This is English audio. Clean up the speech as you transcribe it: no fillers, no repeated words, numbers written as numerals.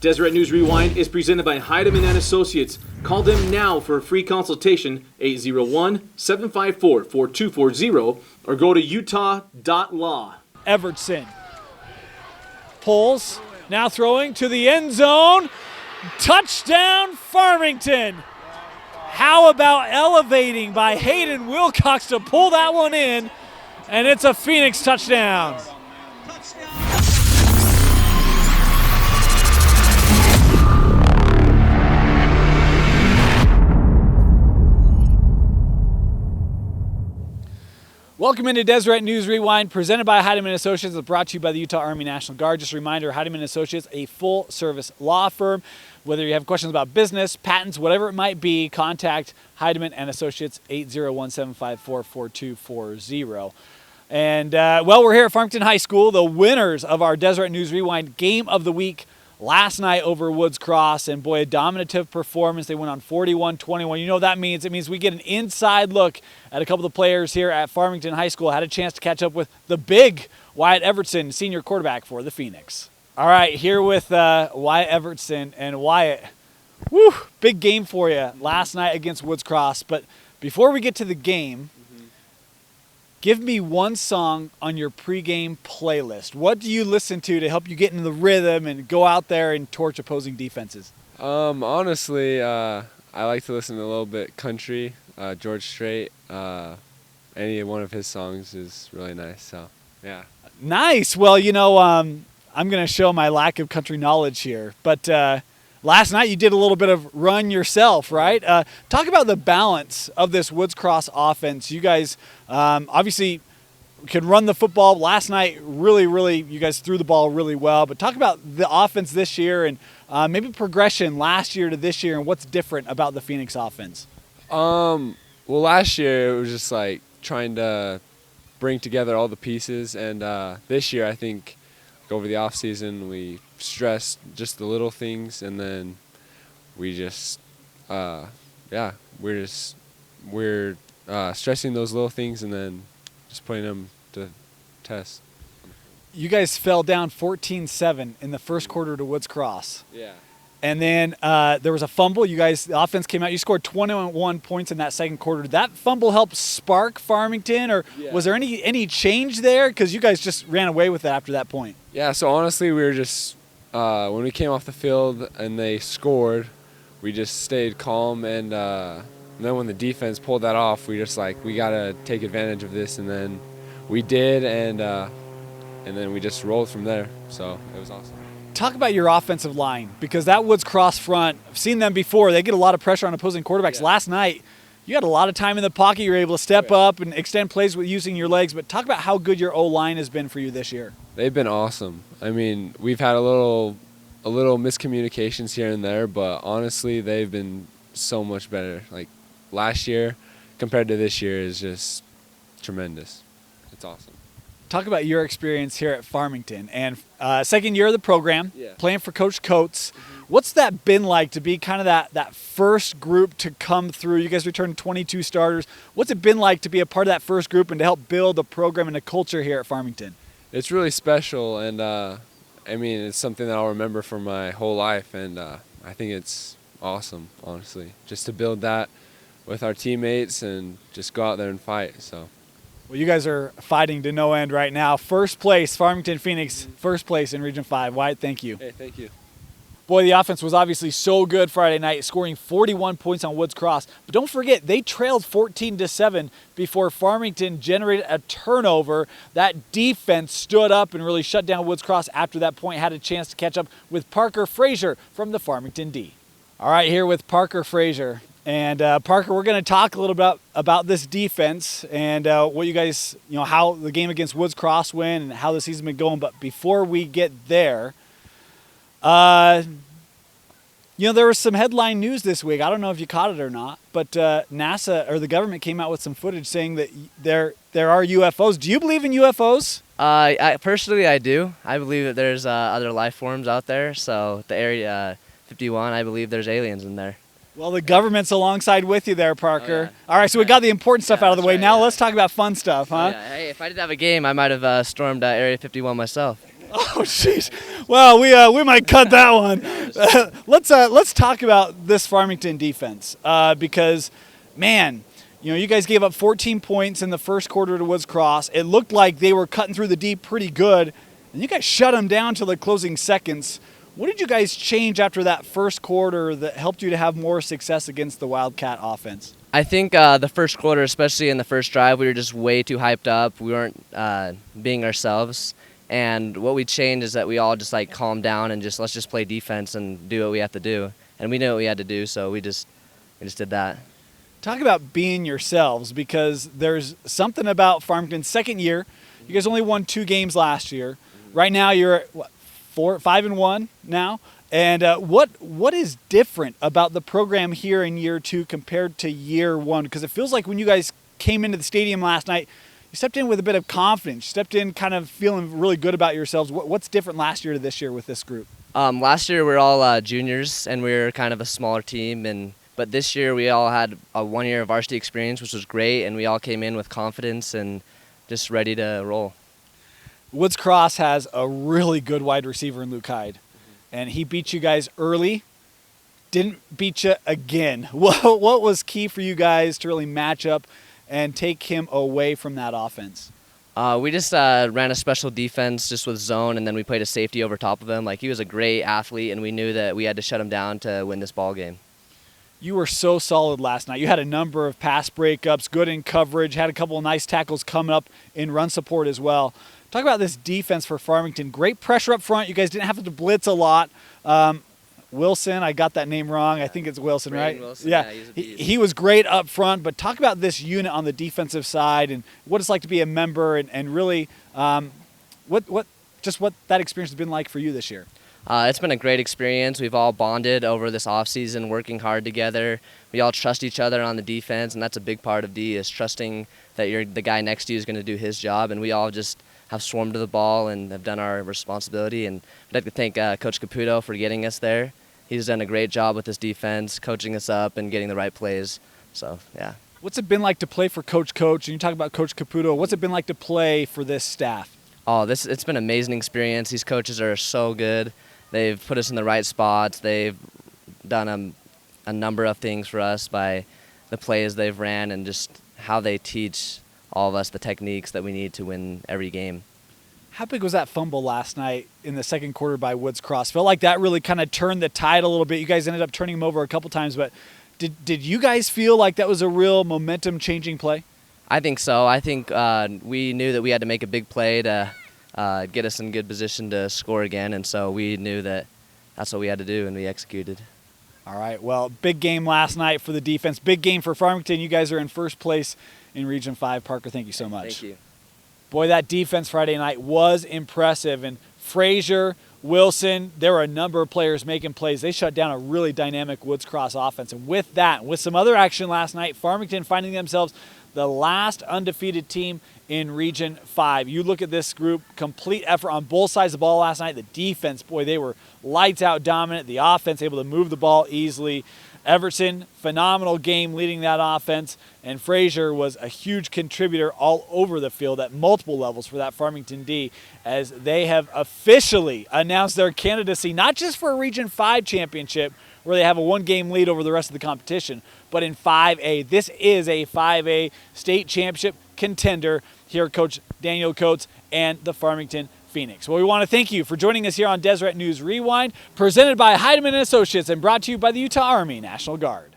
Deseret News Rewind is presented by Heidemann and Associates. Call them now for a free consultation, 801-754-4240, or go to utah.law. Evertson pulls, now throwing to the end zone. Touchdown, Farmington. How about elevating by Hayden Wilcox to pull that one in, and it's a Phoenix touchdown. Welcome into Deseret News Rewind, presented by Heidemann Associates, brought to you by the Utah Army National Guard. Just a reminder, Heidemann Associates, a full-service law firm. Whether you have questions about business, patents, whatever it might be, contact Heidemann and Associates, 801-754-4240. And, well, we're here at Farmington High School, the winners of our Deseret News Rewind Game of the Week last night over Woods Cross, and boy, a dominative performance. They went on 41-21. You know what that means? It means we get an inside look at a couple of the players here at Farmington High School. Had a chance to catch up with the big Wyatt Everts, senior quarterback for the Phoenix. All right, here with Wyatt Everts, and Wyatt, whew, big game for you last night against Woods Cross. But before we get to the game, give me one song on your pregame playlist. What do you listen to help you get into the rhythm and go out there and torch opposing defenses? Honestly, I like to listen to a little bit country, George Strait. Any one of his songs is really nice, so yeah. Nice. Well, you know, I'm going to show my lack of country knowledge here, but last night you did a little bit of run yourself, right? Talk about the balance of this Woods Cross offense. You guys obviously can run the football. Last night, really, you guys threw the ball really well. But talk about the offense this year and maybe progression last year to this year and what's different about the Phoenix offense. Well, last year it was just like trying to bring together all the pieces. And this year, I think over the off season, we stressed just the little things, and then we just we're stressing those little things and then just putting them to test. You guys fell down 14-7 in the first quarter to Woods Cross. Yeah. And then there was a fumble. You guys, the offense came out. You scored 21 points in that second quarter. Did that fumble help spark Farmington, or was there any change there? Because you guys just ran away with it after that point. Yeah, so honestly, we were just when we came off the field and they scored, we just stayed calm, and then when the defense pulled that off, we just like, we got to take advantage of this, and then we did, and then we just rolled from there. So it was awesome. Talk about your offensive line, because that Woods Cross front, I've seen them before. They get a lot of pressure on opposing quarterbacks. Yeah. Last night, you had a lot of time in the pocket. You were able to step up and extend plays with using your legs. But talk about how good your O-line has been for you this year. They've been awesome. I mean, we've had a little miscommunications here and there, but honestly, they've been so much better. Like last year compared to this year is just tremendous. It's awesome. Talk about your experience here at Farmington and second year of the program, playing for Coach Coates. What's that been like to be kind of that first group to come through? You guys returned 22 starters. What's it been like to be a part of that first group and to help build a program and a culture here at Farmington? It's really special, and I mean, it's something that I'll remember for my whole life, and I think it's awesome, honestly, just to build that with our teammates and just go out there and fight. So. Well, you guys are fighting to no end right now. First place, Farmington Phoenix, first place in Region 5. Wyatt, thank you. Hey, thank you. Boy, the offense was obviously so good Friday night, scoring 41 points on Woods Cross. But don't forget, they trailed 14-7 before Farmington generated a turnover. That defense stood up and really shut down Woods Cross after that point, had a chance to catch up with Parker Frazier from the Farmington D. All right, here with Parker Frazier. And Parker, we're going to talk a little bit about this defense and what you guys, how the game against Woods Cross went and how the season's been going. But before we get there, there was some headline news this week. I don't know if you caught it or not, but NASA or the government came out with some footage saying that there are UFOs. Do you believe in UFOs? Personally, I do. I believe that there's other life forms out there. So the Area 51, I believe there's aliens in there. Well, the government's alongside with you there, Parker. Oh, yeah. All right, so we got the important stuff out of the way. Now let's talk about fun stuff, huh? Oh, yeah. Hey, if I did have a game, I might have stormed Area 51 myself. Oh, jeez. Well, we might cut that one. Let's talk about this Farmington defense because, man, you guys gave up 14 points in the first quarter to Woods Cross. It looked like they were cutting through the deep pretty good, and you guys shut them down till the closing seconds. What did you guys change after that first quarter that helped you to have more success against the Wildcat offense? I think the first quarter, especially in the first drive, we were just way too hyped up. We weren't being ourselves. And what we changed is that we all just calmed down and let's just play defense and do what we have to do. And we knew what we had to do, so we just did that. Talk about being yourselves, because there's something about Farmington's second year. You guys only won 2 games last year. Right now you're at 5-1 now. And what is different about the program here in year 2 compared to year 1? Because it feels like when you guys came into the stadium last night, you stepped in with a bit of confidence. You stepped in kind of feeling really good about yourselves. What's different last year to this year with this group? Last year we were all juniors, and we were kind of a smaller team. But this year we all had a 1 year of varsity experience, which was great, and we all came in with confidence and just ready to roll. Woods Cross has a really good wide receiver in Luke Hyde, and he beat you guys early, didn't beat you again. What was key for you guys to really match up and take him away from that offense? We just ran a special defense just with zone, and then we played a safety over top of him. He was a great athlete, and we knew that we had to shut him down to win this ball game. You were so solid last night. You had a number of pass breakups, good in coverage, had a couple of nice tackles coming up in run support as well. Talk about this defense for Farmington. Great pressure up front. You guys didn't have to blitz a lot. Wilson, I got that name wrong. I think it's Wilson, right? Wilson, yeah. He was great up front, but talk about this unit on the defensive side and what it's like to be a member and really what that experience has been like for you this year. It's been a great experience. We've all bonded over this offseason, working hard together. We all trust each other on the defense, and that's a big part of D, is trusting that the guy next to you is going to do his job, and we all just have swarmed to the ball and have done our responsibility. And I'd like to thank Coach Caputo for getting us there. He's done a great job with his defense, coaching us up and getting the right plays. So, yeah. What's it been like to play for Coach? And you talk about Coach Caputo. What's it been like to play for this staff? Oh, it's been an amazing experience. These coaches are so good. They've put us in the right spots. They've done a number of things for us by the plays they've ran and just how they teach all of us the techniques that we need to win every game. How big was that fumble last night in the second quarter by Woods Cross? Felt like that really kind of turned the tide a little bit. You guys ended up turning him over a couple times, but did you guys feel like that was a real momentum-changing play? I think so. I think we knew that we had to make a big play to get us in good position to score again, and so we knew that that's what we had to do, and we executed. All right, well, big game last night for the defense. Big game for Farmington. You guys are in first place in Region 5. Parker, thank you so much. Thank you. Boy, that defense Friday night was impressive. And Frazier, Wilson, there were a number of players making plays. They shut down a really dynamic Woods Cross offense. And with that, with some other action last night, Farmington finding themselves the last undefeated team in Region 5. You look at this group, complete effort on both sides of the ball last night. The defense, boy, they were lights out dominant. The offense able to move the ball easily. Evertson, phenomenal game leading that offense, and Frazier was a huge contributor all over the field at multiple levels for that Farmington D, as they have officially announced their candidacy not just for a Region 5 championship where they have a 1-game lead over the rest of the competition, but in 5A. This is a 5A state championship contender here, Coach Daniel Coates and the Farmington Phoenix. Well, we want to thank you for joining us here on Deseret News Rewind, presented by Heidemann & Associates and brought to you by the Utah Army National Guard.